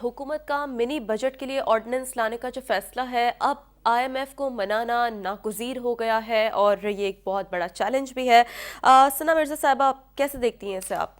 हुकूमत का mini budget के लिए ऑर्डिनेंस लाने का जो फैसला है, अब आईएमएफ को मनाना नागुज़ीर हो गया है और ये एक बहुत बड़ा चैलेंज भी है। सना मिर्जा साहब, आप कैसे देखती हैं इसे आप?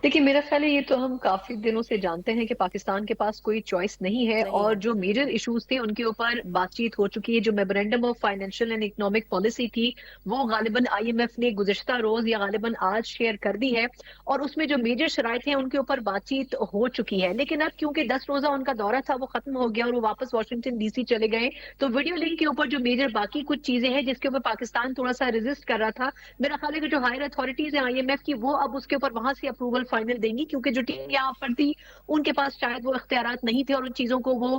देखिए, मेरा ख्याल है ये तो हम काफ़ी दिनों से जानते हैं कि पाकिस्तान के पास कोई चॉइस नहीं है नहीं और है। जो मेजर इश्यूज़ थे उनके ऊपर बातचीत हो चुकी है। जो memorandum of financial and economic policy थी, वो गालिबन आईएमएफ ने गुज़िश्ता रोज़ या गालिबन आज शेयर कर दी है और उसमें जो मेजर शराइत हैं उनके ऊपर बातचीत हो चुकी है। लेकिन अब क्योंकि 10 रोज़ा उनका दौरा था वो खत्म हो गया और वो वापस वाशिंगटन डीसी चले गए, तो वीडियो लिंक के ऊपर जो मेजर बाकी कुछ चीज़ें हैं जिसके ऊपर पाकिस्तान थोड़ा-सा रेज़िस्ट कर रहा था, मेरा ख्याल है कि जो हायर अथॉरिटीज़ हैं आईएमएफ की वो अब उसके ऊपर वहाँ से अप्रूवल फाइनल देंगी, क्योंकि जो टीम यहाँ पर थी उनके पास शायद वो इख्तियारात नहीं थे और उन चीजों को वो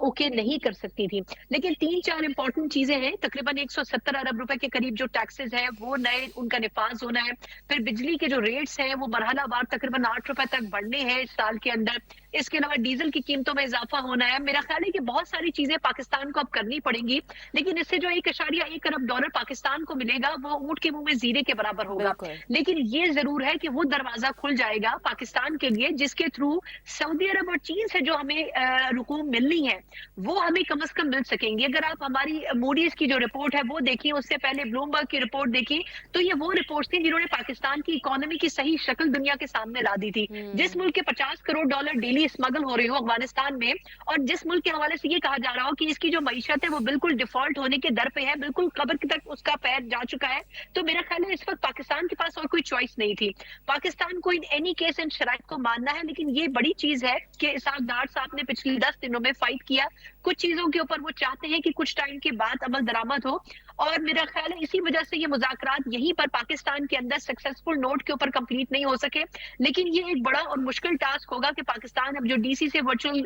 ओके नहीं कर सकती थी। लेकिन 3-4 इंपॉर्टेंट चीजें हैं। तकरीबन 170 अरब रुपए के करीब जो टैक्सेस हैं वो नए उनका निफाज होना है। फिर बिजली के जो रेट्स हैं वो मरहलावार तकरीबन 8 रुपए तक बढ़ने हैं इस साल के अंदर। इसके अलावा डीजल की कीमतों में इजाफा होना है। मेरा ख्याल है कि बहुत सारी चीजें पाकिस्तान को अब करनी पड़ेंगी, लेकिन इससे जो 1.1 अरब डॉलर पाकिस्तान को मिलेगा वो ऊंट के मुंह में जीरे के बराबर होगा। बिल्कुल। लेकिन ये जरूर है कि वो दरवाजा खुल जाएगा पाकिस्तान के लिए जिसके थ्रू सऊदी अरब और चीन से जो हमें रुकूम मिलनी है वो हमें कम से कम मिल सकेंगी। अगर आप हमारी मूडीज की जो रिपोर्ट है वो देखिए, उससे पहले ब्लूमबर्ग की रिपोर्ट देखी, तो ये वो रिपोर्ट थी जिन्होंने पाकिस्तान की इकोनॉमी की सही शक्ल दुनिया के सामने ला दी थी। जिस हम्म। मुल्क के 50 करोड़ डॉलर डेली स्मगल हो रहे हो अफगानिस्तान में, और जिस मुल्क के हवाले से ये कहा जा रहा हो कि इसकी जो मीशत है वो बिल्कुल डिफॉल्ट होने के दर पे है, बिल्कुल कब्र तक उसका पैर जा चुका है, तो मेरा ख्याल है इस वक्त पाकिस्तान के पास और कोई चॉइस नहीं थी। पाकिस्तान को इन एनी केस इन शराइत को मानना है। लेकिन ये बड़ी चीज है कि इसहाक डार साहब ने पिछले 10 दिनों में फाइट किया। कुछ चीजों के ऊपर वो चाहते हैं कि कुछ टाइम के बाद अमल दरामद हो, और मेरा ख्याल है इसी वजह से ये मुज़ाकरात यहीं पर पाकिस्तान के अंदर सक्सेसफुल नोट के ऊपर कंप्लीट नहीं हो सके। लेकिन ये एक बड़ा और मुश्किल टास्क होगा कि पाकिस्तान अब जो डीसी से वर्चुअल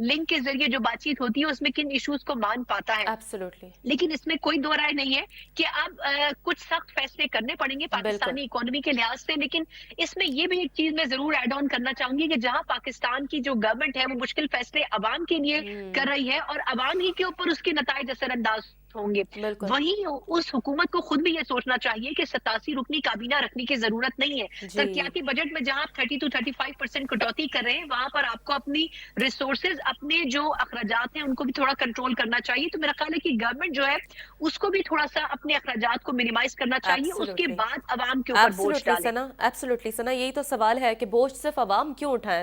लिंक के जरिए जो बातचीत होती है उसमें किन इश्यूज को मान पाता है। एब्सोल्युटली। लेकिन इसमें कोई दो राय नहीं है कि अब कुछ सख्त फैसले करने पड़ेंगे बिल्कुल। पाकिस्तानी इकोनॉमी के लिहाज से। लेकिन इसमें ये भी एक चीज मैं जरूर ऐड ऑन करना चाहूंगी कि जहां पाकिस्तान की जो गवर्नमेंट है वो मुश्किल फैसले अवाम के लिए कर हम्म। रही है और अवाम ही के ऊपर उसके नताइज असरअंदाज होंगे, बिल्कुल। वहीं उस हुकूमत को खुद भी ये सोचना चाहिए कि 87 रुकनी काबीना रखने की जरूरत नहीं है। जी। तरक्याती बजट में जहां आप 30 to 35% कटौती कर रहे हैं, वहां पर आपको अपनी रिसोर्सेज, अपने जो अखराजात हैं उनको भी थोड़ा कंट्रोल करना चाहिए। तो मेरा ख्याल है कि गवर्नमेंट जो है उसको भी थोड़ा सा अपने अखराजात को मिनिमाइज करना चाहिए, उसके एब्सोल्युटली। बाद अवाम के ऊपर बोझ एब्सोल्युटली डालें। सना, एब्सोल्युटली सना, यही तो सवाल है कि बोझ सिर्फ अवाम क्यों उठाएं।